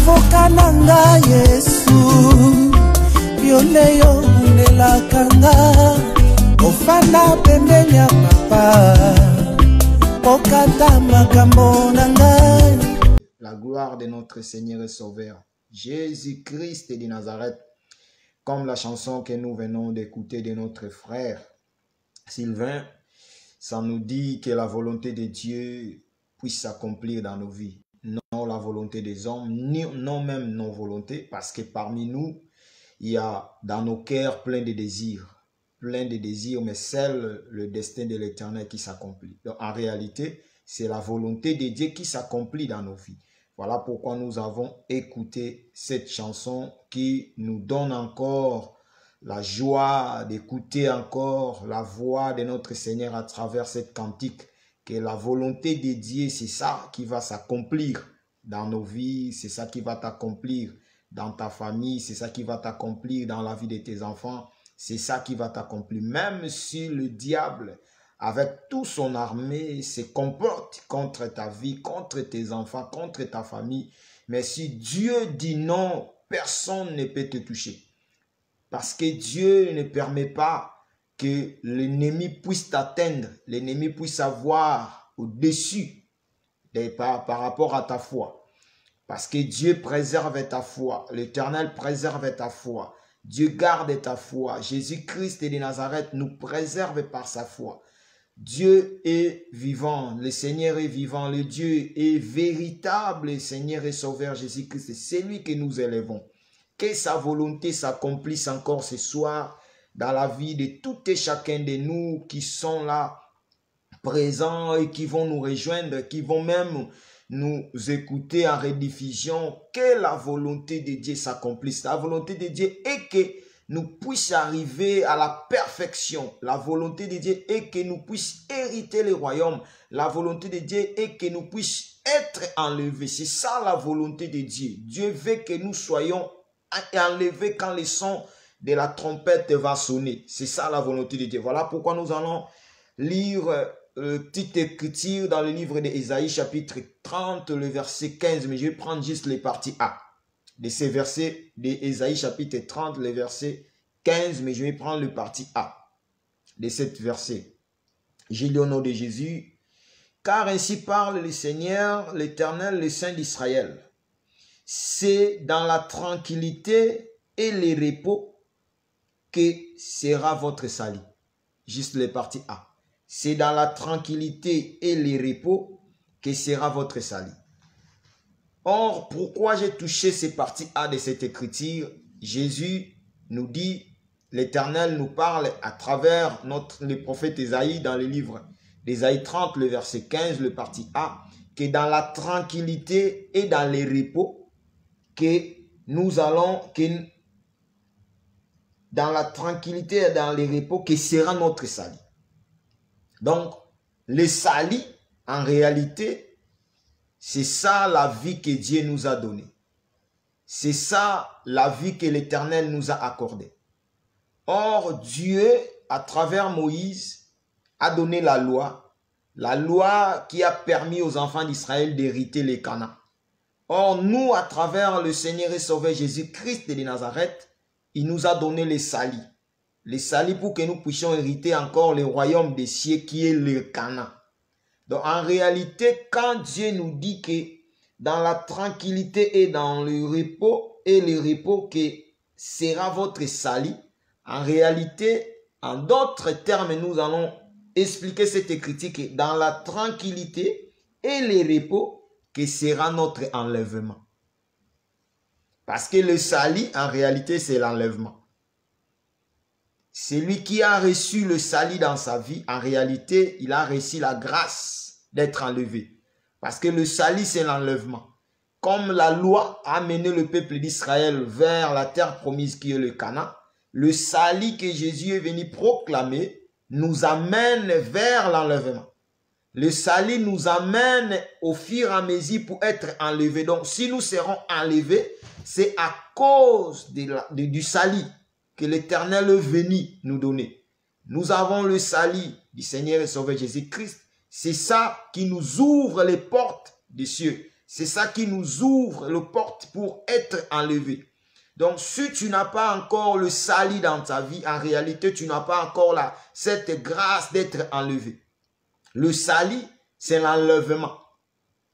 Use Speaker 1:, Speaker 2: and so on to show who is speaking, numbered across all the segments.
Speaker 1: Okananga Yesu Yoleyo nelakanga Ofanda pembenya papa Okata makambo nanga.
Speaker 2: La gloire de notre Seigneur et Sauveur Jésus-Christ de Nazareth, comme la chanson que nous venons d'écouter de notre frère Sylvain, ça nous dit que la volonté de Dieu puisse s'accomplir dans nos vies. Non la volonté des hommes, non même nos volontés, parce que parmi nous, il y a dans nos cœurs plein de désirs, mais seul le destin de l'Éternel qui s'accomplit. Donc en réalité, c'est la volonté de Dieu qui s'accomplit dans nos vies. Voilà pourquoi nous avons écouté cette chanson qui nous donne encore la joie d'écouter encore la voix de notre Seigneur à travers cette cantique. Que la volonté de Dieu, c'est ça qui va s'accomplir dans nos vies, c'est ça qui va t'accomplir dans ta famille, c'est ça qui va t'accomplir dans la vie de tes enfants, c'est ça qui va t'accomplir. Même si le diable, avec toute son armée, se comporte contre ta vie, contre tes enfants, contre ta famille, mais si Dieu dit non, personne ne peut te toucher. Parce que Dieu ne permet pas que l'ennemi puisse t'atteindre, l'ennemi puisse avoir au-dessus par rapport à ta foi. Parce que Dieu préserve ta foi, l'Éternel préserve ta foi, Dieu garde ta foi. Jésus-Christ de Nazareth nous préserve par sa foi. Dieu est vivant, le Seigneur est vivant, le Dieu est véritable, le Seigneur et Sauveur Jésus-Christ, c'est lui que nous élevons. Que sa volonté s'accomplisse encore ce soir dans la vie de tout et chacun de nous qui sont là, présents et qui vont nous rejoindre, qui vont même nous écouter en rediffusion. Que la volonté de Dieu s'accomplisse. La volonté de Dieu est que nous puissions arriver à la perfection. La volonté de Dieu est que nous puissions hériter le royaume. La volonté de Dieu est que nous puissions être enlevés. C'est ça la volonté de Dieu. Dieu veut que nous soyons enlevés quand le son de la trompette va sonner. C'est ça la volonté de Dieu. Voilà pourquoi nous allons lire petite écriture dans le livre d'Ésaïe chapitre 30, le verset 15. Mais je vais prendre juste les parties A de ces versets d'Ésaïe chapitre 30, le verset 15. Mais je vais prendre le partie A de cet verset. J'ai lu au nom de Jésus. Car ainsi parle le Seigneur, l'Éternel, le Saint d'Israël. C'est dans la tranquillité et le repos que sera votre salut. Juste les parties A. C'est dans la tranquillité et le repos que sera votre salut. Or, pourquoi j'ai touché ces parties A de cette écriture? Jésus nous dit, l'Éternel nous parle à travers le prophète Ésaïe dans le livre d'Ésaïe 30, le verset 15, le partie A, que dans la tranquillité et dans le repos, que nous allons, dans la tranquillité et dans le repos, que sera notre salut. Donc, le salut, en réalité, c'est ça la vie que Dieu nous a donnée. C'est ça la vie que l'Éternel nous a accordée. Or, Dieu, à travers Moïse, a donné la loi qui a permis aux enfants d'Israël d'hériter les Canaan. Or, nous, à travers le Seigneur et Sauveur Jésus-Christ de Nazareth, il nous a donné le salut. Le salut pour que nous puissions hériter encore le royaume des cieux qui est le Canaan. Donc, en réalité, quand Dieu nous dit que dans la tranquillité et dans le repos, que sera votre salut, en réalité, en d'autres termes, nous allons expliquer cette écriture que dans la tranquillité et le repos, que sera notre enlèvement. Parce que le salut, en réalité, c'est l'enlèvement. Celui qui a reçu le salut dans sa vie, en réalité, il a reçu la grâce d'être enlevé. Parce que le salut, c'est l'enlèvement. Comme la loi a mené le peuple d'Israël vers la terre promise qui est le Canaan, le salut que Jésus est venu proclamer nous amène vers l'enlèvement. Le salut nous amène au fur et à mesure pour être enlevés. Donc, si nous serons enlevés, c'est à cause du salut que l'Éternel est venu nous donner. Nous avons le salut du Seigneur et Sauveur Jésus-Christ. C'est ça qui nous ouvre les portes des cieux. C'est ça qui nous ouvre le porte pour être enlevé. Donc, si tu n'as pas encore le salut dans ta vie, en réalité, tu n'as pas encore cette grâce d'être enlevé. Le salut, c'est l'enlèvement.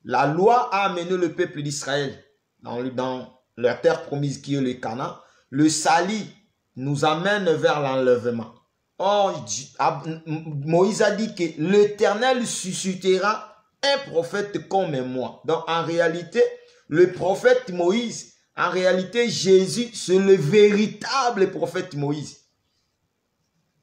Speaker 2: La loi a amené le peuple d'Israël dans la terre promise qui est le Canaan. Le salut nous amène vers l'enlèvement. Or, Moïse a dit que l'Éternel suscitera un prophète comme moi. Donc, en réalité, le prophète Moïse, en réalité, Jésus, c'est le véritable prophète Moïse.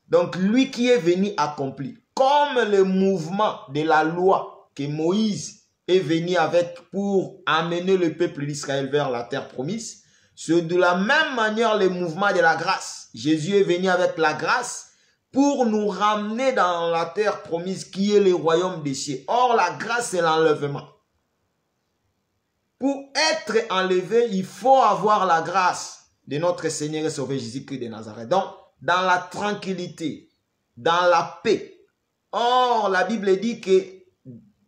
Speaker 2: Donc, lui qui est venu accomplir. Comme le mouvement de la loi que Moïse est venu avec pour amener le peuple d'Israël vers la terre promise, c'est de la même manière le mouvement de la grâce. Jésus est venu avec la grâce pour nous ramener dans la terre promise qui est le royaume des cieux. Or, la grâce, c'est l'enlèvement. Pour être enlevé, il faut avoir la grâce de notre Seigneur et Sauveur Jésus-Christ de Nazareth. Donc, dans la tranquillité, dans la paix. Or, la Bible dit qu'il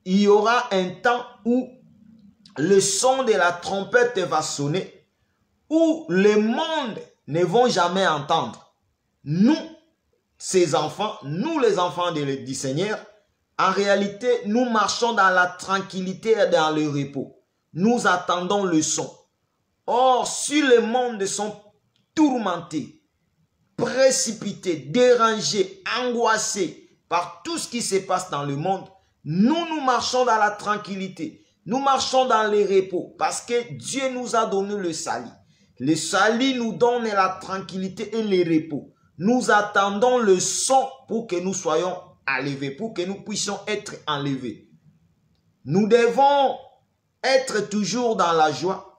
Speaker 2: y aura un temps où le son de la trompette va sonner, où le monde ne vont jamais entendre. Nous, ses enfants, nous les enfants du Seigneur, en réalité, nous marchons dans la tranquillité et dans le repos. Nous attendons le son. Or, si le monde sont tourmentés, précipités, dérangés, angoissés par tout ce qui se passe dans le monde, nous marchons dans la tranquillité. Nous marchons dans le repos parce que Dieu nous a donné le salut. Le salut nous donne la tranquillité et le repos. Nous attendons le son pour que nous soyons enlevés, pour que nous puissions être enlevés. Nous devons être toujours dans la joie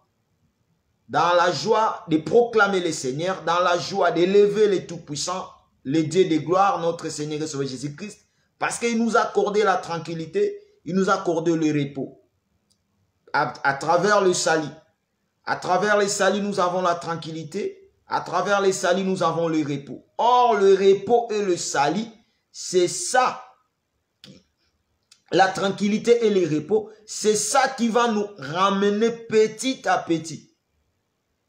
Speaker 2: de proclamer le Seigneur, dans la joie d'élever le Tout-Puissant, le Dieu de gloire, notre Seigneur et Sauveur Jésus-Christ, parce qu'il nous a accordé la tranquillité, il nous a accordé le repos. À travers le salut. À travers le salut, nous avons la tranquillité. À travers le salut, nous avons le repos. Or, le repos et le salut, c'est ça. La tranquillité et le repos, c'est ça qui va nous ramener petit à petit.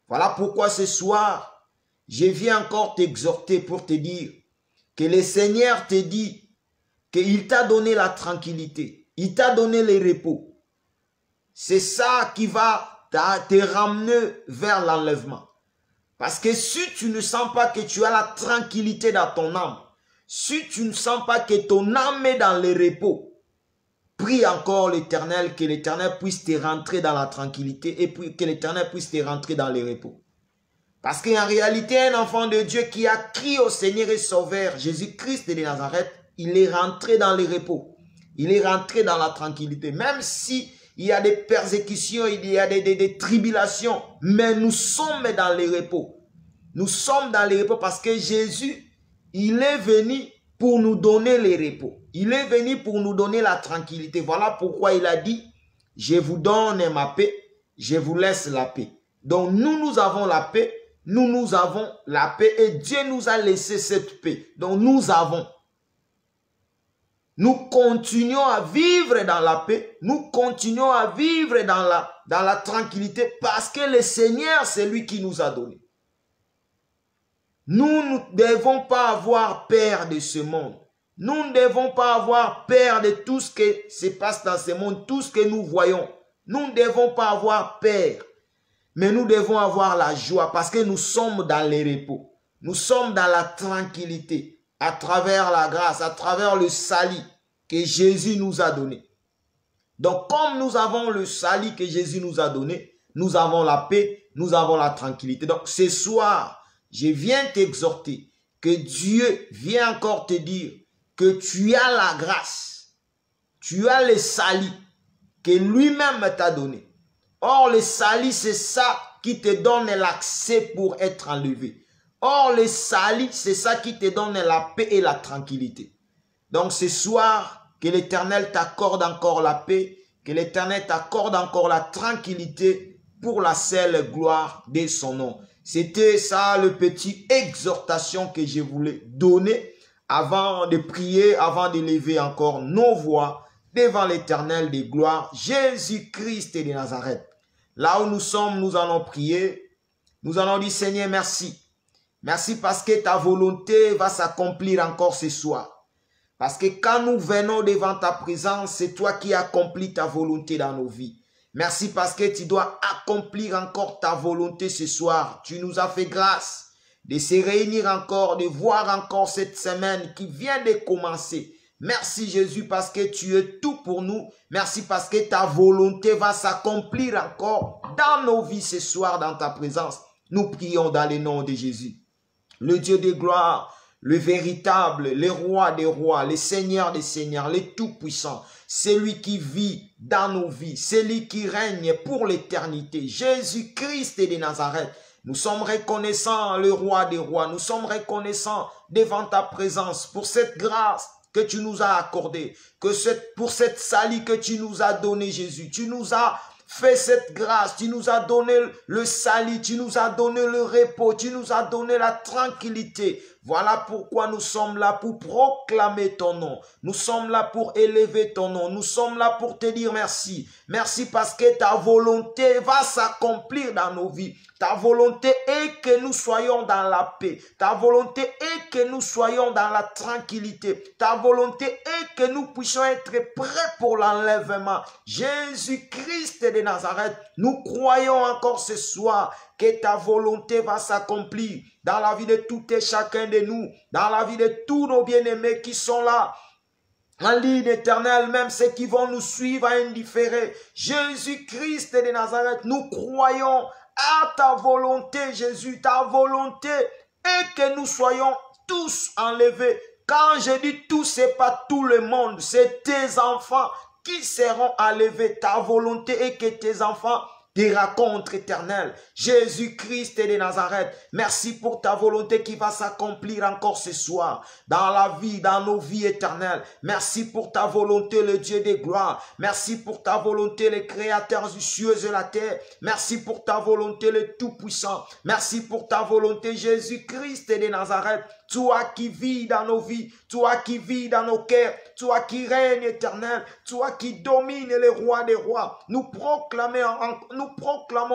Speaker 2: Voilà pourquoi ce soir, je viens encore t'exhorter pour te dire que le Seigneur te dit qu'il t'a donné la tranquillité. Il t'a donné le repos. C'est ça qui va te ramener vers l'enlèvement. Parce que si tu ne sens pas que tu as la tranquillité dans ton âme, si tu ne sens pas que ton âme est dans le repos, prie encore l'Éternel, que l'Éternel puisse te rentrer dans la tranquillité et puis que l'Éternel puisse te rentrer dans le repos. Parce qu'en réalité, un enfant de Dieu qui a crié au Seigneur et Sauveur, Jésus-Christ de Nazareth, il est rentré dans le repos. Il est rentré dans la tranquillité. Même si il y a des persécutions, il y a des tribulations, mais nous sommes dans le repos. Nous sommes dans le repos parce que Jésus, il est venu pour nous donner le repos. Il est venu pour nous donner la tranquillité. Voilà pourquoi il a dit, je vous donne ma paix, je vous laisse la paix. Donc nous avons la paix, nous avons la paix et Dieu nous a laissé cette paix. Donc nous avons. Nous continuons à vivre dans la paix, nous continuons à vivre dans la tranquillité parce que le Seigneur, c'est lui qui nous a donné. Nous ne devons pas avoir peur de ce monde. Nous ne devons pas avoir peur de tout ce qui se passe dans ce monde, tout ce que nous voyons. Nous ne devons pas avoir peur, mais nous devons avoir la joie parce que nous sommes dans le repos. Nous sommes dans la tranquillité à travers la grâce, à travers le salut que Jésus nous a donné. Donc, comme nous avons le salut que Jésus nous a donné, nous avons la paix, nous avons la tranquillité. Donc, ce soir, je viens t'exhorter que Dieu vient encore te dire que tu as la grâce, tu as le salut que lui-même t'a donné. Or, le salut, c'est ça qui te donne l'accès pour être enlevé. Or, le salut, c'est ça qui te donne la paix et la tranquillité. Donc, ce soir, que l'Éternel t'accorde encore la paix, que l'Éternel t'accorde encore la tranquillité pour la seule gloire de son nom. C'était ça le petit exhortation que je voulais donner avant de prier, avant d'élever encore nos voix devant l'Éternel des gloires, Jésus-Christ de Nazareth. Là où nous sommes, nous allons prier. Nous allons dire, Seigneur, merci. Merci parce que ta volonté va s'accomplir encore ce soir. Parce que quand nous venons devant ta présence, c'est toi qui accomplis ta volonté dans nos vies. Merci parce que tu dois accomplir encore ta volonté ce soir. Tu nous as fait grâce de se réunir encore, de voir encore cette semaine qui vient de commencer. Merci Jésus parce que tu es tout pour nous. Merci parce que ta volonté va s'accomplir encore dans nos vies ce soir dans ta présence. Nous prions dans le nom de Jésus. Le Dieu de gloire, le véritable, le roi des rois, le Seigneur des seigneurs, le tout-puissant, celui qui vit dans nos vies, celui qui règne pour l'éternité, Jésus-Christ de Nazareth. Nous sommes reconnaissants, le roi des rois, nous sommes reconnaissants devant ta présence pour cette grâce que tu nous as accordée, pour cette salut que tu nous as donné, Jésus. Tu nous as fait cette grâce, tu nous as donné le salut, tu nous as donné le repos, tu nous as donné la tranquillité. Voilà pourquoi nous sommes là pour proclamer ton nom. Nous sommes là pour élever ton nom. Nous sommes là pour te dire merci. Merci parce que ta volonté va s'accomplir dans nos vies. Ta volonté est que nous soyons dans la paix. Ta volonté est que nous soyons dans la tranquillité. Ta volonté est que nous puissions être prêts pour l'enlèvement. Jésus-Christ de Nazareth, nous croyons encore ce soir que ta volonté va s'accomplir dans la vie de tout et chacun de nous, dans la vie de tous nos bien-aimés qui sont là, en ligne éternelle, même ceux qui vont nous suivre à indifféré. Jésus-Christ de Nazareth, nous croyons à ta volonté, Jésus. Ta volonté est que nous soyons tous enlevés. Quand je dis tous, c'est pas tout le monde, c'est tes enfants qui seront enlevés. Ta volonté est que tes enfants des rencontres éternelles. Jésus-Christ de Nazareth, merci pour ta volonté qui va s'accomplir encore ce soir dans la vie, dans nos vies éternelles. Merci pour ta volonté, le Dieu des gloires. Merci pour ta volonté, le Créateur du ciel et de la terre. Merci pour ta volonté, le Tout-Puissant. Merci pour ta volonté, Jésus-Christ de Nazareth. Toi qui vis dans nos vies, toi qui vis dans nos cœurs, toi qui règnes éternel, toi qui domines les rois des rois. Nous proclamons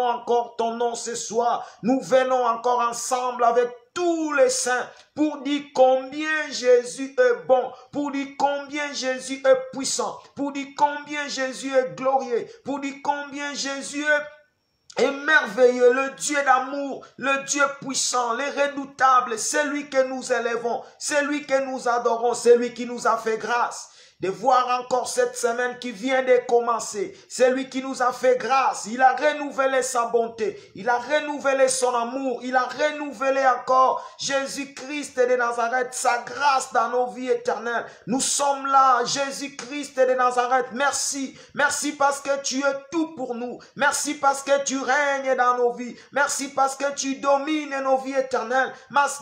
Speaker 2: encore ton nom ce soir. Nous venons encore ensemble avec tous les saints pour dire combien Jésus est bon, pour dire combien Jésus est puissant, pour dire combien Jésus est glorieux, pour dire combien Jésus est merveilleux, le Dieu d'amour, le Dieu puissant, le redoutable, celui que nous élevons, celui que nous adorons, celui qui nous a fait grâce de voir encore cette semaine qui vient de commencer. Celui qui nous a fait grâce, il a renouvelé sa bonté, il a renouvelé son amour, il a renouvelé encore Jésus-Christ de Nazareth, sa grâce dans nos vies éternelles. Nous sommes là, Jésus-Christ de Nazareth, merci. Merci parce que tu es tout pour nous. Merci parce que tu règnes dans nos vies. Merci parce que tu domines nos vies éternelles.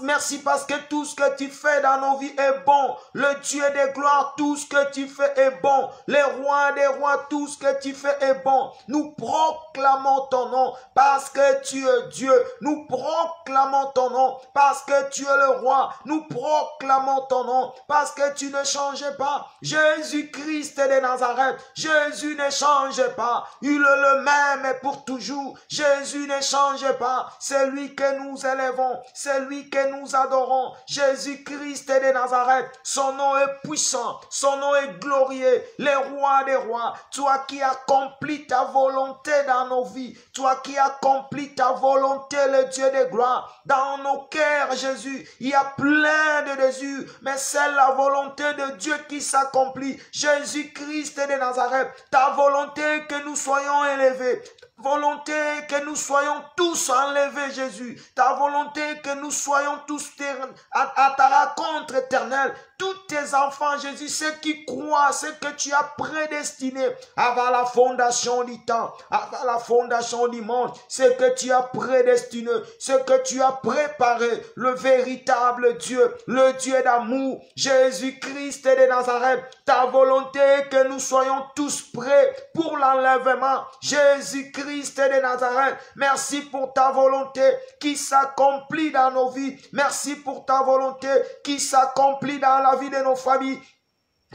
Speaker 2: Merci parce que tout ce que tu fais dans nos vies est bon. Le Dieu de gloire, tout ce que tu fais est bon. Les rois des rois, tout ce que tu fais est bon. Nous proclamons ton nom parce que tu es Dieu. Nous proclamons ton nom parce que tu es le roi. Nous proclamons ton nom parce que tu ne changes pas. Jésus-Christ de Nazareth, Jésus ne change pas. Il est le même pour toujours. Jésus ne change pas. C'est lui que nous élevons, c'est lui que nous adorons. Jésus-Christ de Nazareth, son nom est puissant, son nom est glorieux, les rois des rois, toi qui accomplis ta volonté dans nos vies, toi qui accomplis ta volonté, le Dieu de gloire, dans nos cœurs, Jésus, il y a plein de désirs, mais c'est la volonté de Dieu qui s'accomplit. Jésus-Christ de Nazareth, ta volonté que nous soyons élevés, volonté que nous soyons tous enlevés, Jésus. Ta volonté que nous soyons tous à ta rencontre éternelle. Tous tes enfants, Jésus, ceux qui croient, ceux que tu as prédestinés avant la fondation du temps, avant la fondation du monde, ceux que tu as prédestinés, ceux que tu as préparé, le véritable Dieu, le Dieu d'amour, Jésus-Christ de Nazareth. Ta volonté que nous soyons tous prêts pour l'enlèvement, Jésus-Christ de Nazareth. Merci pour ta volonté qui s'accomplit dans nos vies. Merci pour ta volonté qui s'accomplit dans la vie de nos familles.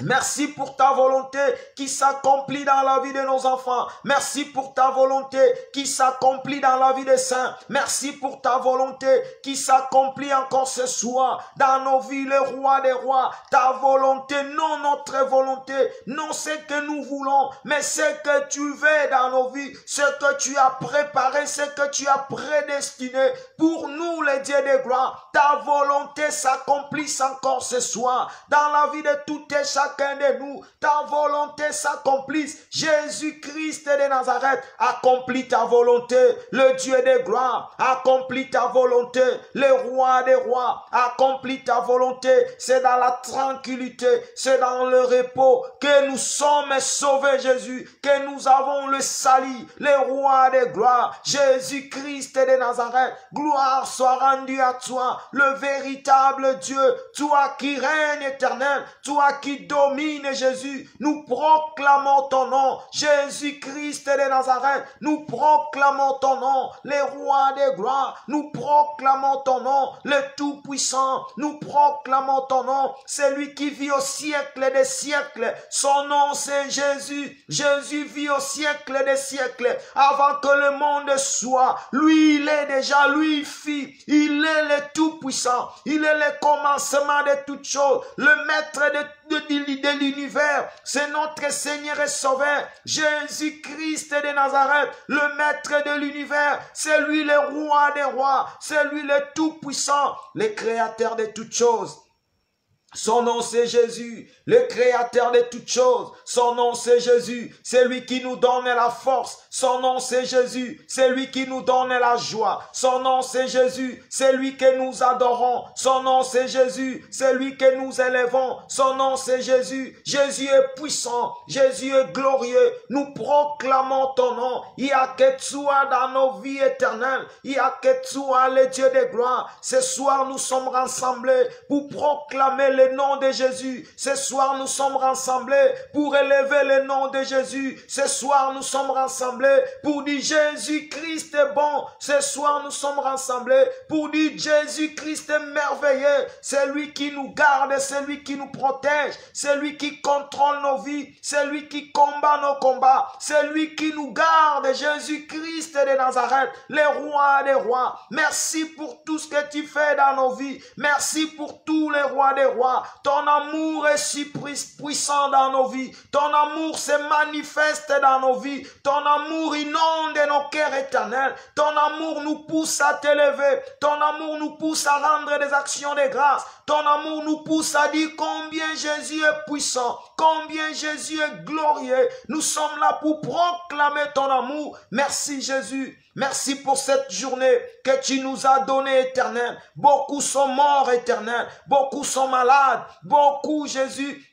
Speaker 2: Merci pour ta volonté qui s'accomplit dans la vie de nos enfants. Merci pour ta volonté qui s'accomplit dans la vie des saints. Merci pour ta volonté qui s'accomplit encore ce soir dans nos vies, le roi des rois. Ta volonté, non notre volonté, non ce que nous voulons, mais ce que tu veux dans nos vies, ce que tu as préparé, ce que tu as prédestiné pour nous, les dieux de gloire. Ta volonté s'accomplisse encore ce soir dans la vie de tout et chacun de nous. Ta volonté s'accomplisse. Jésus-Christ de Nazareth, accomplis ta volonté. Le Dieu de gloire, accomplis ta volonté. Le roi des rois, accomplis ta volonté. C'est dans la tranquillité, c'est dans le repos que nous sommes sauvés, Jésus, que nous avons le salut. Le roi de gloire, Jésus-Christ de Nazareth, gloire soit rendue à toi, le véritable Dieu, toi qui règnes éternel, toi qui domines, Jésus. Nous proclamons ton nom, Jésus-Christ de Nazareth. Nous proclamons ton nom, les rois de gloire. Nous proclamons ton nom, le Tout-Puissant. Nous proclamons ton nom, celui qui vit au siècle des siècles. Son nom c'est Jésus. Jésus vit au siècle des siècles. Avant que le monde soit, lui il est déjà, lui il fit. Il est le Tout-Puissant. Il est le commencement de toutes choses, le maître de l'univers. C'est notre Seigneur et Sauveur, Jésus-Christ de Nazareth, le maître de l'univers. C'est lui le roi des rois, c'est lui le Tout-Puissant, le créateur de toutes choses. Son nom c'est Jésus, le créateur de toutes choses. Son nom c'est Jésus, c'est lui qui nous donne la force. Son nom c'est Jésus, c'est lui qui nous donne la joie. Son nom c'est Jésus, c'est lui que nous adorons. Son nom c'est Jésus, c'est lui que nous élevons. Son nom c'est Jésus. Jésus est puissant, Jésus est glorieux. Nous proclamons ton nom. Il y a que toi dans nos vies éternelles. Il y a que toi le Dieu de gloire. Ce soir nous sommes rassemblés pour proclamer le nom de Jésus. Ce soir nous sommes rassemblés pour élever le nom de Jésus. Ce soir nous sommes rassemblés pour dire Jésus-Christ est bon. Ce soir nous sommes rassemblés pour dire Jésus-Christ est merveilleux. C'est lui qui nous garde, c'est lui qui nous protège, c'est lui qui contrôle nos vies, c'est lui qui combat nos combats, c'est lui qui nous garde. Jésus-Christ de Nazareth, le roi des rois. Merci pour tout ce que tu fais dans nos vies. Merci pour tous les rois des rois. Ton amour est si puissant dans nos vies. Ton amour se manifeste dans nos vies. Ton amour inonde nos cœurs éternels. Ton amour nous pousse à t'élever. Ton amour nous pousse à rendre des actions de grâce. Ton amour nous pousse à dire combien Jésus est puissant, combien Jésus est glorieux. Nous sommes là pour proclamer ton amour. Merci Jésus. Merci pour cette journée que tu nous as donnée, éternel. Beaucoup sont morts, éternel. Beaucoup sont malades. Beaucoup, Jésus,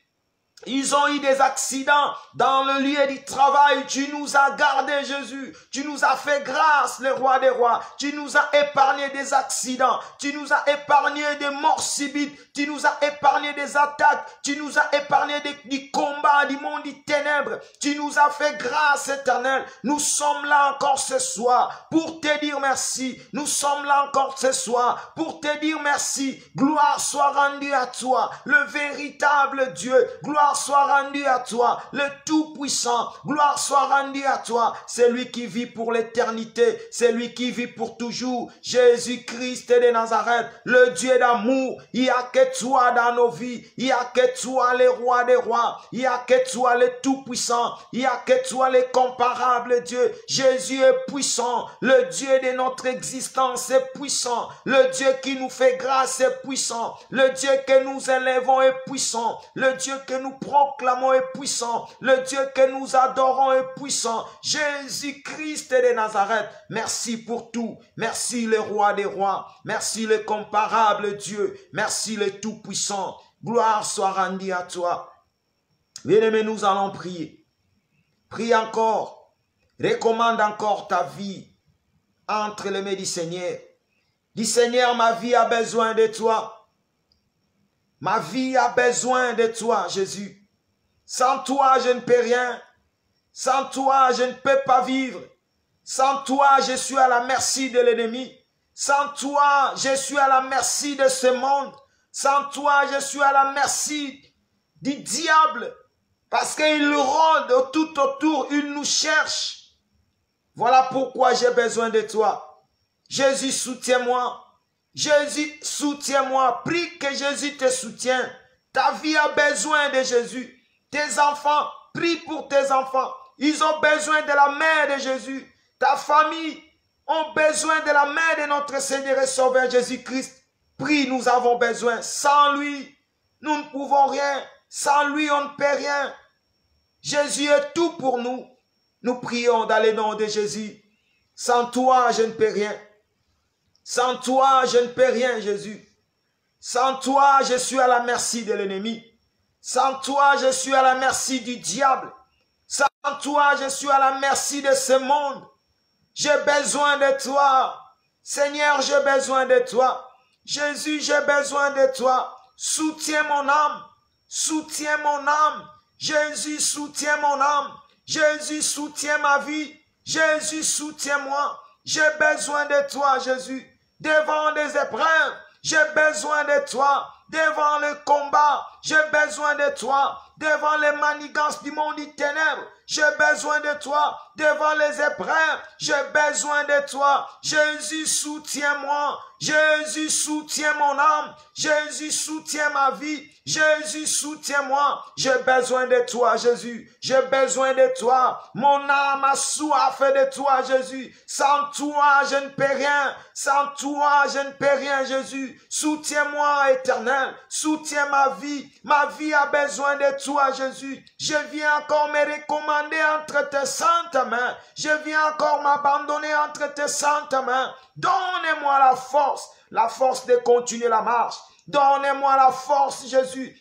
Speaker 2: ils ont eu des accidents dans le lieu du travail. Tu nous as gardés, Jésus. Tu nous as fait grâce, le roi des rois. Tu nous as épargné des accidents. Tu nous as épargné des morts subites. Tu nous as épargné des attaques. Tu nous as épargné du combat du monde des ténèbres. Tu nous as fait grâce, éternelle. Nous sommes là encore ce soir pour te dire merci. Nous sommes là encore ce soir pour te dire merci. Gloire soit rendue à toi, le véritable Dieu. Gloire soit rendue à toi, le Tout-Puissant. Gloire soit rendue à toi. C'est lui qui vit pour l'éternité. C'est lui qui vit pour toujours. Jésus-Christ de Nazareth, le Dieu d'amour. Il n'y a que toi dans nos vies. Il n'y a que toi, le roi des rois. Il n'y a que toi, le Tout-Puissant. Il n'y a que toi, le comparable Dieu. Jésus est puissant. Le Dieu de notre existence est puissant. Le Dieu qui nous fait grâce est puissant. Le Dieu que nous élevons est puissant. Le Dieu que nous proclamons est puissant. Le Dieu que nous adorons est puissant. Jésus-Christ de Nazareth, merci pour tout. Merci le roi des rois. Merci le comparable Dieu. Merci le tout-puissant. Gloire soit rendue à toi. Bien-aimés, nous allons prier. Prie encore. Recommande encore ta vie entre les mains du Seigneur. Dis Seigneur, ma vie a besoin de toi. Ma vie a besoin de toi, Jésus. Sans toi, je ne peux rien. Sans toi, je ne peux pas vivre. Sans toi, je suis à la merci de l'ennemi. Sans toi, je suis à la merci de ce monde. Sans toi, je suis à la merci du diable. Parce qu'il rôde tout autour, il nous cherche. Voilà pourquoi j'ai besoin de toi. Jésus, soutiens-moi. Jésus, soutiens-moi. Prie que Jésus te soutienne. Ta vie a besoin de Jésus. Tes enfants, prie pour tes enfants. Ils ont besoin de la main de Jésus. Ta famille a besoin de la main de notre Seigneur et Sauveur Jésus-Christ. Prie, nous avons besoin. Sans lui, nous ne pouvons rien. Sans lui, on ne peut rien. Jésus est tout pour nous. Nous prions dans le nom de Jésus. Sans toi, je ne peux rien. Sans toi, je ne peux rien, Jésus. Sans toi, je suis à la merci de l'ennemi. Sans toi, je suis à la merci du diable. Sans toi, je suis à la merci de ce monde. J'ai besoin de toi. Seigneur, j'ai besoin de toi. Jésus, j'ai besoin de toi. Soutiens mon âme. Soutiens mon âme. Jésus, soutiens mon âme. Jésus, soutiens ma vie. Jésus, soutiens-moi. J'ai besoin de toi, Jésus. Devant des épreuves, j'ai besoin de toi. Devant le combat, j'ai besoin de toi. Devant les manigances du monde du ténèbre, j'ai besoin de toi. Devant les épreuves, j'ai besoin de toi. Jésus, soutiens-moi. Jésus, soutiens mon âme. Jésus, soutiens ma vie. Jésus, soutiens-moi. J'ai besoin de toi, Jésus. J'ai besoin de toi. Mon âme a soif de toi, Jésus. Sans toi, je ne peux rien. Sans toi, je ne peux rien, Jésus. Soutiens-moi, Éternel. Soutiens ma vie. Ma vie a besoin de toi, Jésus. Je viens encore me recommander entre tes saintes mains. Je viens encore m'abandonner entre tes saintes mains. Donnez-moi la force de continuer la marche. Donnez-moi la force, Jésus.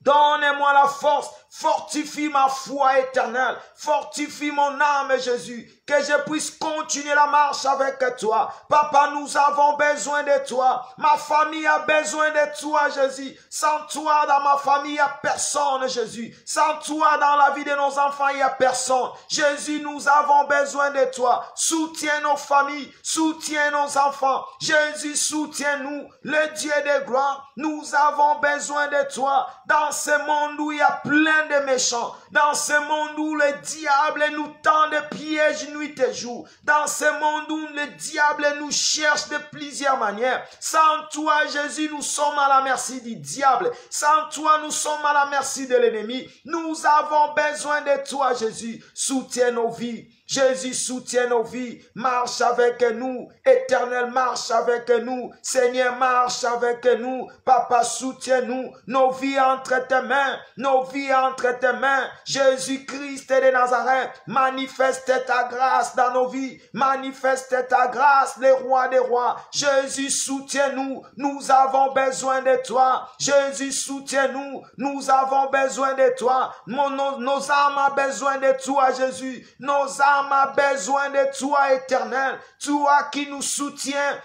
Speaker 2: Donnez-moi la force. Fortifie ma foi éternelle. Fortifie mon âme, Jésus. Que je puisse continuer la marche avec toi. Papa, nous avons besoin de toi. Ma famille a besoin de toi, Jésus. Sans toi, dans ma famille, il n'y a personne, Jésus. Sans toi, dans la vie de nos enfants, il n'y a personne. Jésus, nous avons besoin de toi. Soutiens nos familles. Soutiens nos enfants. Jésus, soutiens-nous. Le Dieu de gloire, nous avons besoin de toi. Dans ce monde où il y a plein de méchants. Dans ce monde où le diable nous tend de pièges nuit et jour. Dans ce monde où le diable nous cherche de plusieurs manières. Sans toi, Jésus, nous sommes à la merci du diable. Sans toi, nous sommes à la merci de l'ennemi. Nous avons besoin de toi, Jésus. Soutiens nos vies. Jésus, soutiens nos vies. Marche avec nous. Éternel, marche avec nous. Seigneur, marche avec nous. Papa, soutiens-nous. Nos vies entre tes mains. Nos vies entre tes mains. Jésus-Christ de Nazareth, manifeste ta grâce dans nos vies. Manifeste ta grâce, le roi des rois. Jésus, soutiens-nous. Nous avons besoin de toi. Jésus, soutiens-nous. Nous avons besoin de toi. Nos âmes ont besoin de toi, Jésus. Nos âmes ont besoin de toi, éternel. Toi qui nous soutiens.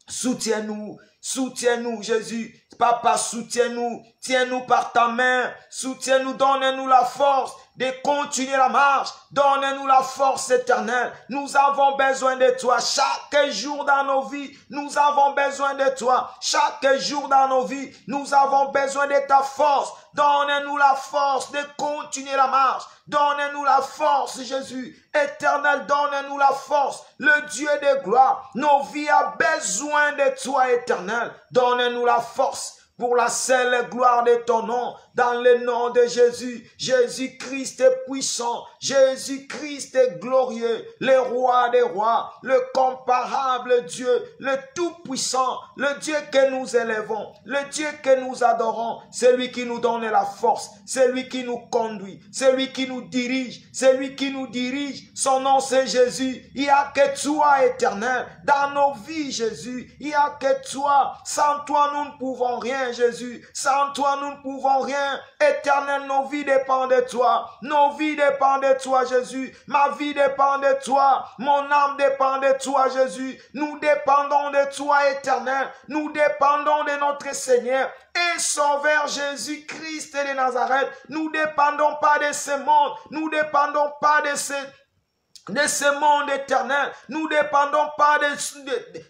Speaker 2: Soutiens-nous. Soutiens-nous, Jésus. Papa, soutiens-nous. Tiens-nous par ta main. Soutiens-nous, donne-nous la force de continuer la marche. Donne-nous la force éternelle. Nous avons besoin de toi. Chaque jour dans nos vies, nous avons besoin de toi. Chaque jour dans nos vies, nous avons besoin de ta force. Donne-nous la force de continuer la marche. Donne-nous la force, Jésus. Éternel, donne-nous la force. Le Dieu de gloire, nos vies ont besoin de toi, éternel. Donne-nous la force pour la seule gloire de ton nom, dans le nom de Jésus. Jésus-Christ est puissant, Jésus-Christ est glorieux, le roi des rois, le comparable Dieu, le tout-puissant, le Dieu que nous élevons, le Dieu que nous adorons, celui qui nous donne la force, celui qui nous conduit, celui qui nous dirige, celui qui nous dirige. Son nom c'est Jésus. Il n'y a que toi, éternel, dans nos vies, Jésus. Il n'y a que toi. Sans toi, nous ne pouvons rien, Jésus. Sans toi, nous ne pouvons rien. Éternel, nos vies dépendent de toi. Nos vies dépendent de toi, Jésus. Ma vie dépend de toi. Mon âme dépend de toi, Jésus. Nous dépendons de toi, éternel. Nous dépendons de notre Seigneur et Sauveur Jésus-Christ de Nazareth. Nous ne dépendons pas de ce monde. Nous ne dépendons pas de de ce monde éternel. Nous ne dépendons pas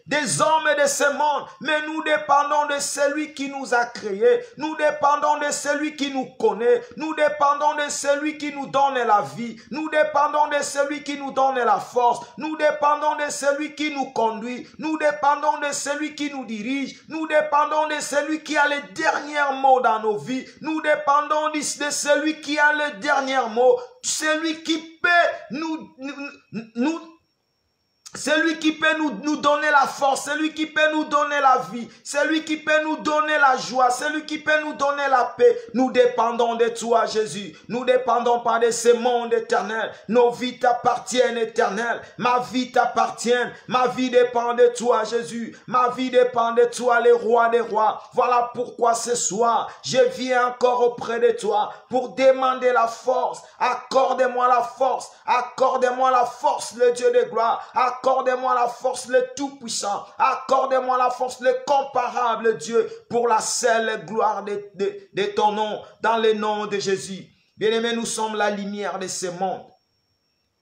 Speaker 2: des hommes et de ce monde, mais nous dépendons de celui qui nous a créés. Nous dépendons de celui qui nous connaît. Nous dépendons de celui qui nous donne la vie. Nous dépendons de celui qui nous donne la force. Nous dépendons de celui qui nous conduit. Nous dépendons de celui qui nous dirige. Nous dépendons de celui qui a le dernier mot dans nos vies. Nous dépendons de celui qui a le dernier mot. Celui qui peut celui qui peut nous donner la force, celui qui peut nous donner la vie, celui qui peut nous donner la joie, celui qui peut nous donner la paix. Nous dépendons de toi, Jésus. Nous ne dépendons pas de ce monde éternel. Nos vies t'appartiennent, éternel. Ma vie t'appartient. Ma vie dépend de toi, Jésus. Ma vie dépend de toi, le roi des rois. Voilà pourquoi ce soir, je viens encore auprès de toi pour demander la force. Accorde-moi la force. Accorde-moi la force, le Dieu de gloire. Accorde-moi la force, le Tout-Puissant. Accorde-moi la force, le comparable Dieu, pour la seule gloire de ton nom, dans le nom de Jésus. Bien-aimés, nous sommes la lumière de ce monde.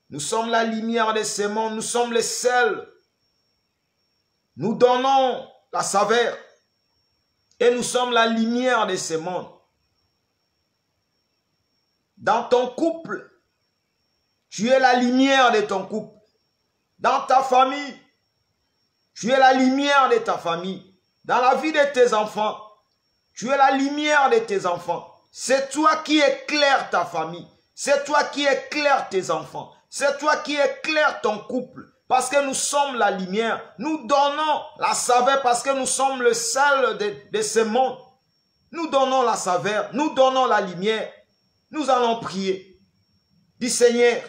Speaker 2: Nous sommes la lumière de ce monde. Nous sommes les seuls. Nous donnons la saveur. Et nous sommes la lumière de ce monde. Dans ton couple, tu es la lumière de ton couple. Dans ta famille, tu es la lumière de ta famille. Dans la vie de tes enfants, tu es la lumière de tes enfants. C'est toi qui éclaires ta famille. C'est toi qui éclaires tes enfants. C'est toi qui éclaires ton couple. Parce que nous sommes la lumière. Nous donnons la saveur parce que nous sommes le sel de ce monde. Nous donnons la saveur. Nous donnons la lumière. Nous allons prier. Dis Seigneur,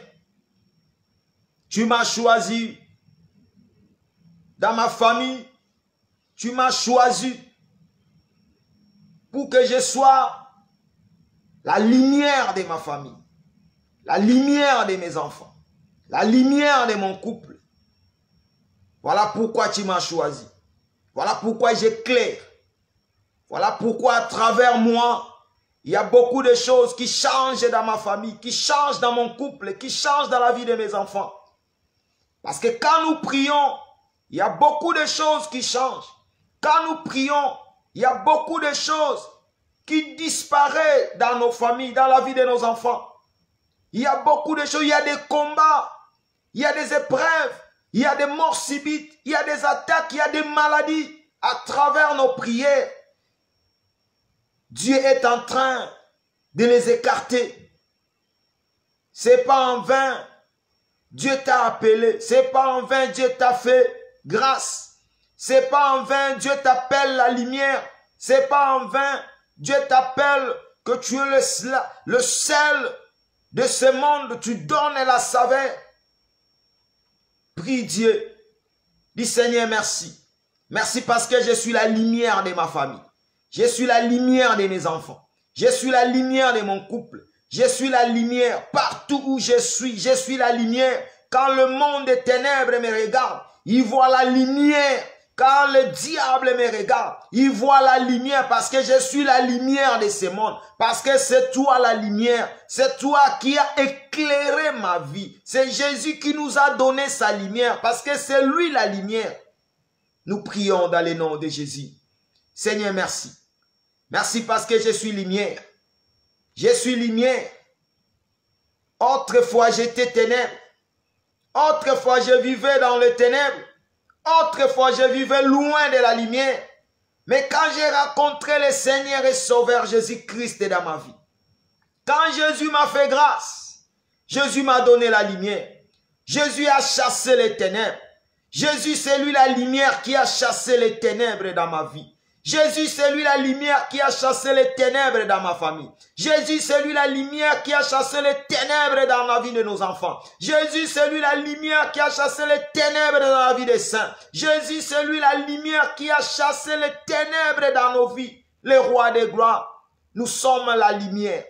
Speaker 2: tu m'as choisi dans ma famille. Tu m'as choisi pour que je sois la lumière de ma famille, la lumière de mes enfants, la lumière de mon couple. Voilà pourquoi tu m'as choisi. Voilà pourquoi j'éclaire. Voilà pourquoi à travers moi, il y a beaucoup de choses qui changent dans ma famille, qui changent dans mon couple, qui changent dans la vie de mes enfants. Parce que quand nous prions, il y a beaucoup de choses qui changent. Quand nous prions, il y a beaucoup de choses qui disparaissent dans nos familles, dans la vie de nos enfants. Il y a beaucoup de choses, il y a des combats, il y a des épreuves, il y a des morts subites, il y a des attaques, il y a des maladies à travers nos prières. Dieu est en train de les écarter. C'est pas en vain. Dieu t'a appelé. C'est pas en vain Dieu t'a fait grâce. C'est pas en vain Dieu t'appelle la lumière. C'est pas en vain Dieu t'appelle que tu es le sel de ce monde. Tu donnes la saveur. Prie Dieu. Dis Seigneur merci. Merci parce que je suis la lumière de ma famille. Je suis la lumière de mes enfants. Je suis la lumière de mon couple. Je suis la lumière partout où je suis. Je suis la lumière. Quand le monde des ténèbres me regarde, il voit la lumière. Quand le diable me regarde, il voit la lumière parce que je suis la lumière de ce monde. Parce que c'est toi la lumière. C'est toi qui as éclairé ma vie. C'est Jésus qui nous a donné sa lumière parce que c'est lui la lumière. Nous prions dans le nom de Jésus. Seigneur, merci. Merci parce que je suis lumière. Je suis lumière. Autrefois, j'étais ténèbres. Autrefois, je vivais dans les ténèbres. Autrefois, je vivais loin de la lumière. Mais quand j'ai rencontré le Seigneur et Sauveur Jésus-Christ dans ma vie, quand Jésus m'a fait grâce, Jésus m'a donné la lumière. Jésus a chassé les ténèbres. Jésus, c'est lui la lumière qui a chassé les ténèbres dans ma vie. Jésus, c'est lui la lumière qui a chassé les ténèbres dans ma famille. Jésus, c'est lui la lumière qui a chassé les ténèbres dans la vie de nos enfants. Jésus, c'est lui la lumière qui a chassé les ténèbres dans la vie des saints. Jésus, c'est lui la lumière qui a chassé les ténèbres dans nos vies. Le roi des gloires, nous sommes la lumière.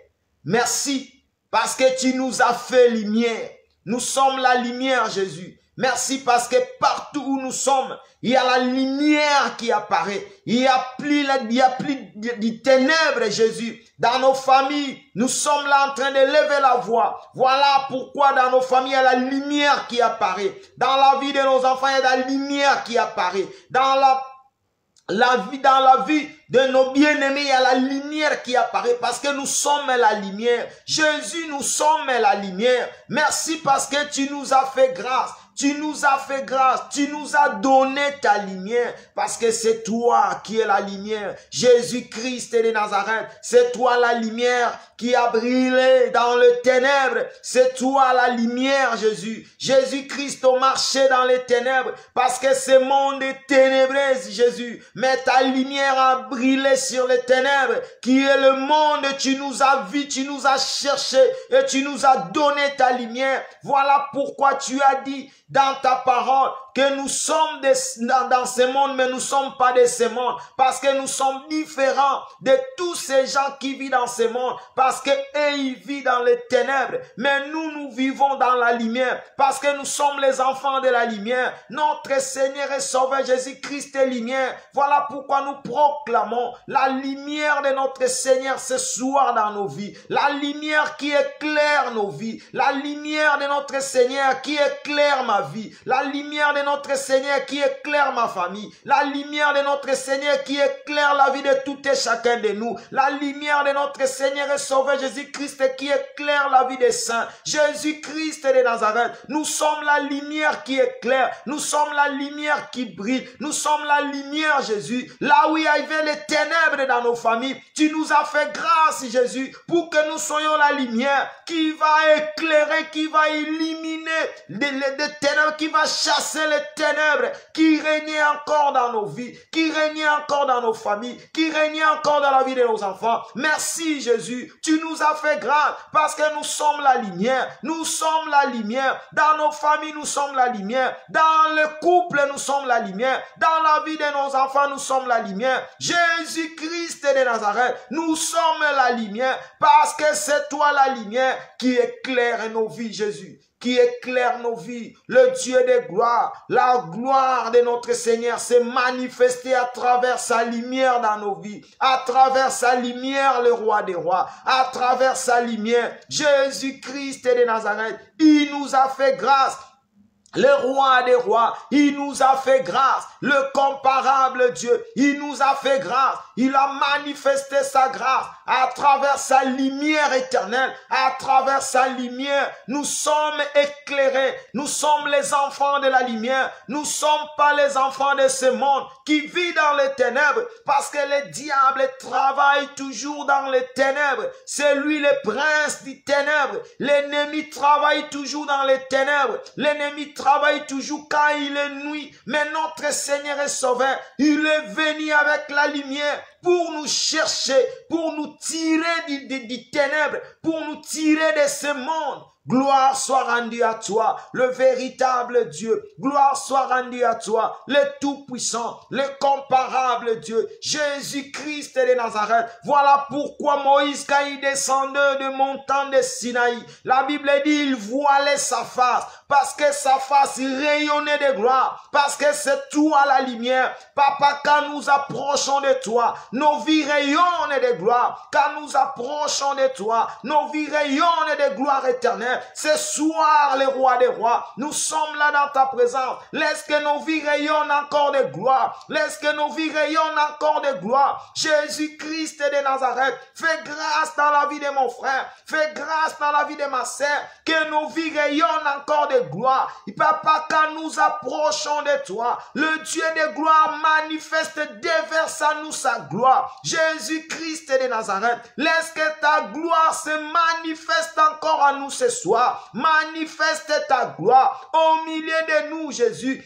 Speaker 2: Merci parce que tu nous as fait lumière. Nous sommes la lumière, Jésus. Merci parce que partout où nous sommes, il y a la lumière qui apparaît. Il n'y a plus de ténèbres, Jésus. Dans nos familles, nous sommes là en train de lever la voix. Voilà pourquoi dans nos familles, il y a la lumière qui apparaît. Dans la vie de nos enfants, il y a la lumière qui apparaît. Dans la vie de nos bien-aimés, il y a la lumière qui apparaît parce que nous sommes la lumière. Jésus, nous sommes la lumière. Merci parce que tu nous as fait grâce. Tu nous as fait grâce, tu nous as donné ta lumière, parce que c'est toi qui es la lumière. Jésus-Christ de Nazareth, c'est toi la lumière qui a brillé dans les ténèbres. C'est toi la lumière, Jésus. Jésus-Christ a marché dans les ténèbres, parce que ce monde est ténébreux, Jésus. Mais ta lumière a brillé sur les ténèbres, qui est le monde. Tu nous as vus, tu nous as cherchés, et tu nous as donné ta lumière. Voilà pourquoi tu as dit dans ta parole que nous sommes dans ce monde, mais nous ne sommes pas de ce monde, parce que nous sommes différents de tous ces gens qui vivent dans ce monde, parce que eux ils vivent dans les ténèbres, mais nous vivons dans la lumière, parce que nous sommes les enfants de la lumière. Notre Seigneur et Sauveur Jésus-Christ est lumière. Voilà pourquoi nous proclamons la lumière de notre Seigneur ce soir dans nos vies, la lumière qui éclaire nos vies, la lumière de notre Seigneur qui éclaire ma vie, la lumière de notre Seigneur qui éclaire ma famille, la lumière de notre Seigneur qui éclaire la vie de tout et chacun de nous, la lumière de notre Seigneur et Sauveur Jésus-Christ qui éclaire la vie des saints. Jésus-Christ de Nazareth, nous sommes la lumière qui éclaire, nous sommes la lumière qui brille, nous sommes la lumière, Jésus. Là où il y avait les ténèbres dans nos familles, tu nous as fait grâce, Jésus, pour que nous soyons la lumière qui va éclairer, qui va éliminer les ténèbres, qui va chasser les ténèbres qui régnaient encore dans nos vies, qui régnaient encore dans nos familles, qui régnaient encore dans la vie de nos enfants. Merci Jésus, tu nous as fait grâce parce que nous sommes la lumière, nous sommes la lumière, dans nos familles nous sommes la lumière, dans le couple nous sommes la lumière, dans la vie de nos enfants nous sommes la lumière. Jésus-Christ de Nazareth, nous sommes la lumière parce que c'est toi la lumière qui éclaire nos vies, Jésus, qui éclaire nos vies. Le Dieu de gloire, la gloire de notre Seigneur s'est manifestée à travers sa lumière dans nos vies, à travers sa lumière, le roi des rois, à travers sa lumière, Jésus-Christ de Nazareth, il nous a fait grâce. Le roi des rois, il nous a fait grâce. Le comparable Dieu, il nous a fait grâce. Il a manifesté sa grâce à travers sa lumière éternelle. À travers sa lumière, nous sommes éclairés. Nous sommes les enfants de la lumière. Nous ne sommes pas les enfants de ce monde qui vit dans les ténèbres, parce que le diable travaille toujours dans les ténèbres. C'est lui le prince des ténèbres. L'ennemi travaille toujours dans les ténèbres. L'ennemi travaille toujours quand il est nuit. Mais notre Seigneur et Sauveur, il est venu avec la lumière pour nous chercher, pour nous tirer des ténèbres, pour nous tirer de ce monde. Gloire soit rendue à toi, le véritable Dieu. Gloire soit rendue à toi, le tout-puissant, le comparable Dieu, Jésus-Christ de Nazareth. Voilà pourquoi Moïse, quand il descendait de montagne de Sinaï, la Bible dit, il voilait sa face, parce que sa face rayonnait de gloire, parce que c'est toi la lumière. Papa, quand nous approchons de toi, nos vies rayonnent de gloire. Quand nous approchons de toi, nos vies rayonnent de gloire éternelle. Ce soir, le roi des rois, nous sommes là dans ta présence. Laisse que nos vies rayonnent encore de gloire. Laisse que nos vies rayonnent encore de gloire. Jésus-Christ de Nazareth, fais grâce dans la vie de mon frère. Fais grâce dans la vie de ma sœur. Que nos vies rayonnent encore de gloire. Papa, quand nous approchons de toi, le Dieu de gloire manifeste, déverse à nous sa gloire. Jésus-Christ de Nazareth, laisse que ta gloire se manifeste encore à nous ce soir. Manifeste ta gloire au milieu de nous, Jésus.